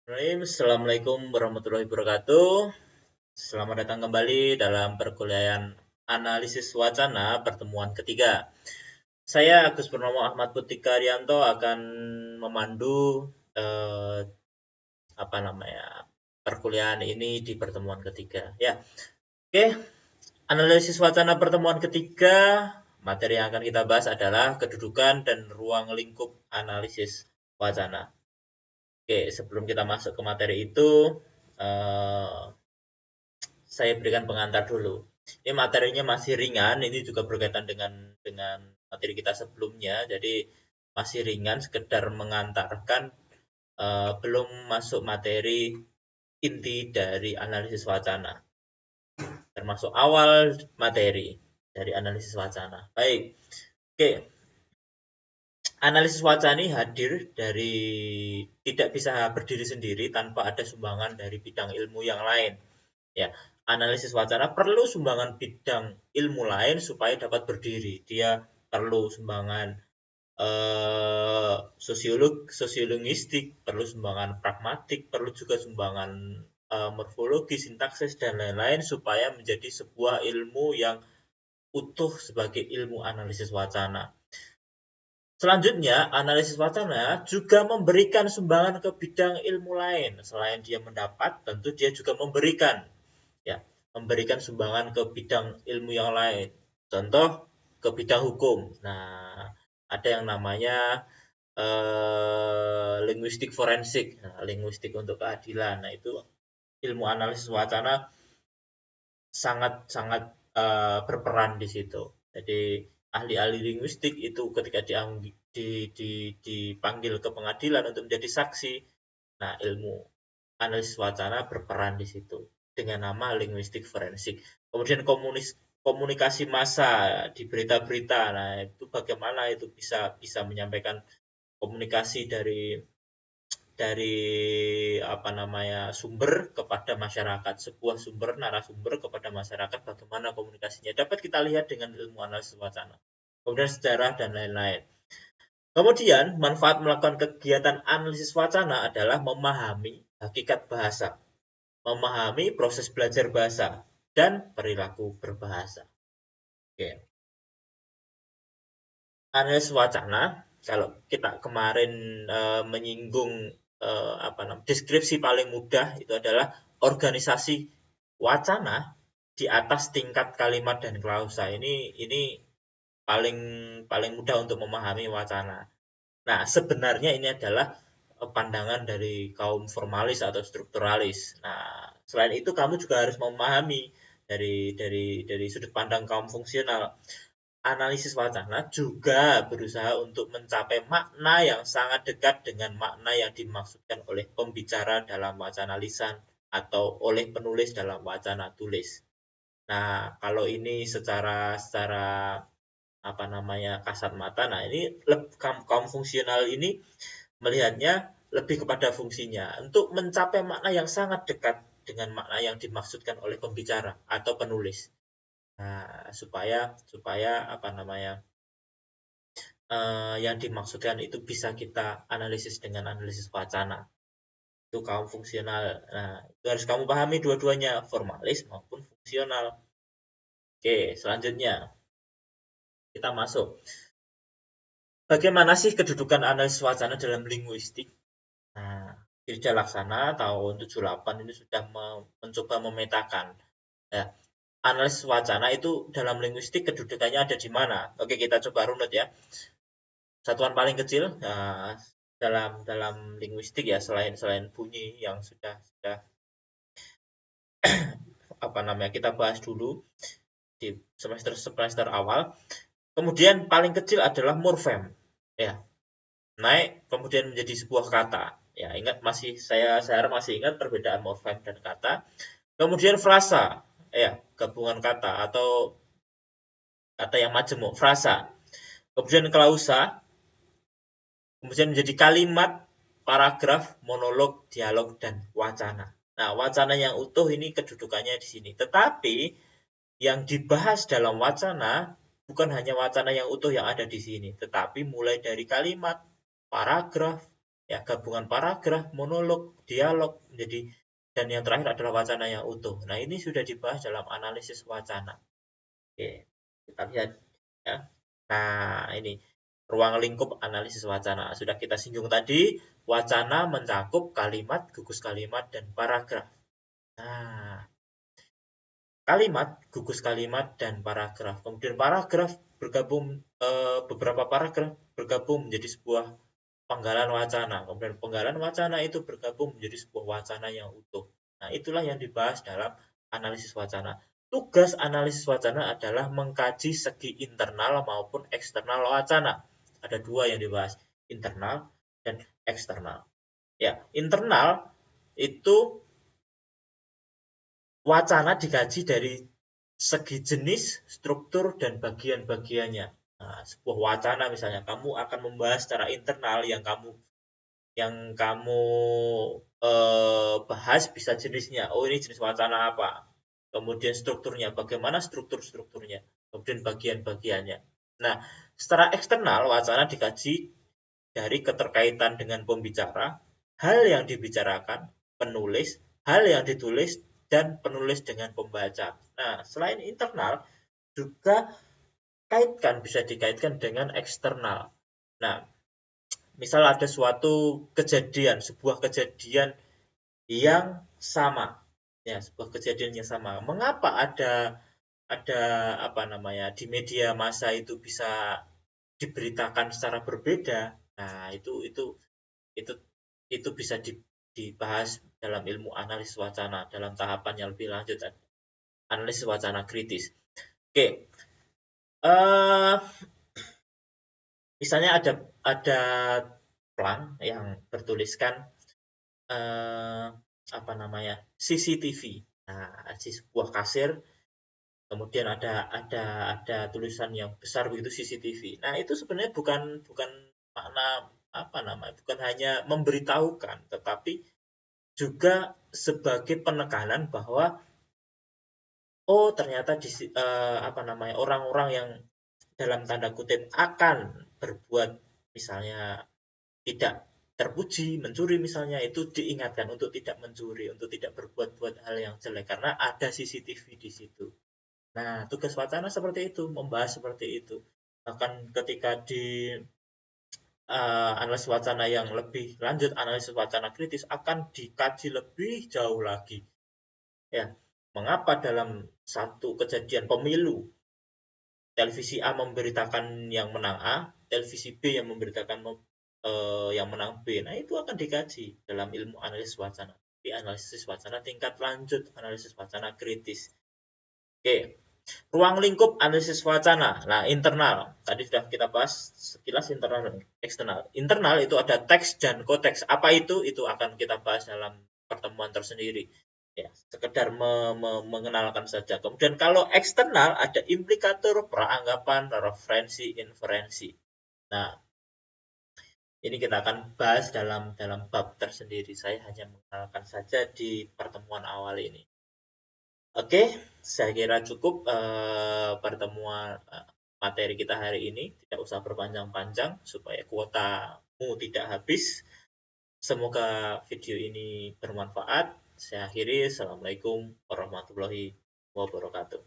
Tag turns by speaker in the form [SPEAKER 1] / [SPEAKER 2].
[SPEAKER 1] Assalamualaikum warahmatullahi wabarakatuh. Selamat datang kembali dalam perkuliahan analisis wacana pertemuan ketiga. Saya Agus Purnomo Ahmad Putika Rianto akan memandu eh, perkuliahan ini di pertemuan ketiga. Ya, oke. Analisis wacana pertemuan ketiga, materi yang akan kita bahas adalah kedudukan dan ruang lingkup analisis wacana. Oke, sebelum kita masuk ke materi itu, eh, saya berikan pengantar dulu. Ini materinya masih ringan, ini juga berkaitan dengan materi kita sebelumnya, jadi masih ringan, sekedar mengantarkan, belum masuk materi inti dari analisis wacana, termasuk awal materi dari analisis wacana. Baik, oke. Analisis wacana ini hadir dari tidak bisa berdiri sendiri tanpa ada sumbangan dari bidang ilmu yang lain. Ya, analisis wacana perlu sumbangan bidang ilmu lain supaya dapat berdiri. Dia perlu sumbangan sosiolinguistik, perlu sumbangan pragmatik, perlu juga sumbangan morfologi, sintaksis, dan lain-lain supaya menjadi sebuah ilmu yang utuh sebagai ilmu analisis wacana. Selanjutnya, analisis wacana juga memberikan sumbangan ke bidang ilmu lain. Selain dia mendapat, tentu dia juga memberikan, ya, memberikan sumbangan ke bidang ilmu yang lain. Contoh ke bidang hukum. Nah, ada yang namanya linguistik forensik, linguistik untuk keadilan. Nah, itu ilmu analisis wacana sangat-sangat berperan di situ. Jadi ahli-ahli linguistik itu ketika dipanggil ke pengadilan untuk menjadi saksi, nah ilmu analisis wacana berperan di situ dengan nama linguistik forensik. Kemudian komunikasi massa di berita-berita, nah itu bagaimana itu bisa menyampaikan komunikasi dari sumber kepada masyarakat, sebuah sumber narasumber kepada masyarakat, bagaimana komunikasinya dapat kita lihat dengan ilmu analisis wacana, kemudian sejarah dan lain-lain. Kemudian manfaat melakukan kegiatan analisis wacana adalah memahami hakikat bahasa, memahami proses belajar bahasa, dan perilaku berbahasa. Oke. Analisis wacana, kalau kita kemarin menyinggung deskripsi paling mudah itu adalah organisasi wacana di atas tingkat kalimat dan klausa. Ini paling paling mudah untuk memahami wacana. Nah, sebenarnya ini adalah pandangan dari kaum formalis atau strukturalis. Nah, selain itu kamu juga harus memahami dari sudut pandang kaum fungsional. Analisis wacana juga berusaha untuk mencapai makna yang sangat dekat dengan makna yang dimaksudkan oleh pembicara dalam wacana lisan atau oleh penulis dalam wacana tulis. Nah, kalau ini secara kasat mata, nah ini kaum fungsional ini melihatnya lebih kepada fungsinya untuk mencapai makna yang sangat dekat dengan makna yang dimaksudkan oleh pembicara atau penulis. Nah, supaya yang dimaksudkan itu bisa kita analisis dengan analisis wacana. Itu kaum fungsional. Nah, itu harus kamu pahami dua-duanya, formalis maupun fungsional. Oke, selanjutnya kita masuk. Bagaimana sih kedudukan analisis wacana dalam linguistik? Nah, Dirja Laksana tahun 78 ini sudah mencoba memetakan. Ya, analisis wacana itu dalam linguistik kedudukannya ada di mana? Oke, kita coba runut ya. Satuan paling kecil dalam linguistik ya, selain bunyi yang sudah kita bahas dulu di semester awal. Kemudian paling kecil adalah morfem, ya, naik kemudian menjadi sebuah kata. Ya, ingat saya masih ingat perbedaan morfem dan kata. Kemudian frasa, ya, gabungan kata atau kata yang majemuk, frasa. Kemudian klausa, kemudian menjadi kalimat, paragraf, monolog, dialog, dan wacana. Nah, wacana yang utuh ini kedudukannya di sini. Tetapi yang dibahas dalam wacana bukan hanya wacana yang utuh yang ada di sini, tetapi mulai dari kalimat, paragraf, ya gabungan paragraf, monolog, dialog menjadi, dan yang terakhir adalah wacana yang utuh. Nah, ini sudah dibahas dalam analisis wacana. Oke, kita lihat ya. Nah, ini ruang lingkup analisis wacana. Sudah kita singgung tadi, wacana mencakup kalimat, gugus kalimat, dan paragraf. Nah, kalimat, gugus kalimat, dan paragraf. Kemudian paragraf bergabung, beberapa paragraf bergabung menjadi sebuah penggalan wacana. Kemudian penggalan wacana itu bergabung menjadi sebuah wacana yang utuh. Nah, itulah yang dibahas dalam analisis wacana. Tugas analisis wacana adalah mengkaji segi internal maupun eksternal wacana. Ada dua yang dibahas, internal dan eksternal. Ya, internal itu wacana dikaji dari segi jenis, struktur, dan bagian-bagiannya. Nah, sebuah wacana misalnya kamu akan membahas secara internal yang kamu bahas bisa jenisnya. Oh, ini jenis wacana apa? Kemudian strukturnya, bagaimana strukturnya, kemudian bagian-bagiannya. Nah, secara eksternal wacana dikaji dari keterkaitan dengan pembicara, hal yang dibicarakan, penulis, hal yang ditulis, dan penulis dengan pembaca. Nah, selain internal, juga bisa dikaitkan dengan eksternal. Nah, misal ada suatu kejadian, sebuah kejadian yang sama, ya, sebuah kejadian yang sama. Mengapa ada apa namanya di media massa itu bisa diberitakan secara berbeda? Nah, itu itu bisa dibahas dalam ilmu analisis wacana dalam tahapan yang lebih lanjut, analisis wacana kritis. Oke, misalnya ada plang yang bertuliskan apa namanya CCTV. Nah, di sebuah kasir kemudian ada tulisan yang besar begitu CCTV. Nah, itu sebenarnya bukan makna apa namanya, bukan hanya memberitahukan, tetapi juga sebagai penekanan bahwa oh ternyata apa namanya orang-orang yang dalam tanda kutip akan berbuat misalnya tidak terpuji, mencuri misalnya, itu diingatkan untuk tidak mencuri, untuk tidak berbuat-buat hal yang jelek karena ada CCTV di situ. Nah, tugas wacana seperti itu, membahas seperti itu. Bahkan ketika di analisis wacana yang lebih lanjut, analisis wacana kritis akan dikaji lebih jauh lagi. Ya, mengapa dalam satu kejadian pemilu televisi A memberitakan yang menang A, televisi B yang memberitakan yang menang B. Nah, itu akan dikaji dalam ilmu analisis wacana. Di analisis wacana tingkat lanjut, analisis wacana kritis. Oke, ruang lingkup analisis wacana. Nah, internal. Tadi sudah kita bahas sekilas internal dan eksternal. Internal itu ada teks dan konteks. Apa itu? Itu akan kita bahas dalam pertemuan tersendiri. Ya, sekedar mengenalkan saja. Kemudian kalau eksternal ada implikator, peranggapan, referensi, inferensi. Nah, ini kita akan bahas dalam bab tersendiri. Saya hanya mengenalkan saja di pertemuan awal ini. Oke, saya kira cukup pertemuan materi kita hari ini. Tidak usah berpanjang-panjang supaya kuotamu tidak habis. Semoga video ini bermanfaat. Saya akhiri. Assalamualaikum warahmatullahi wabarakatuh.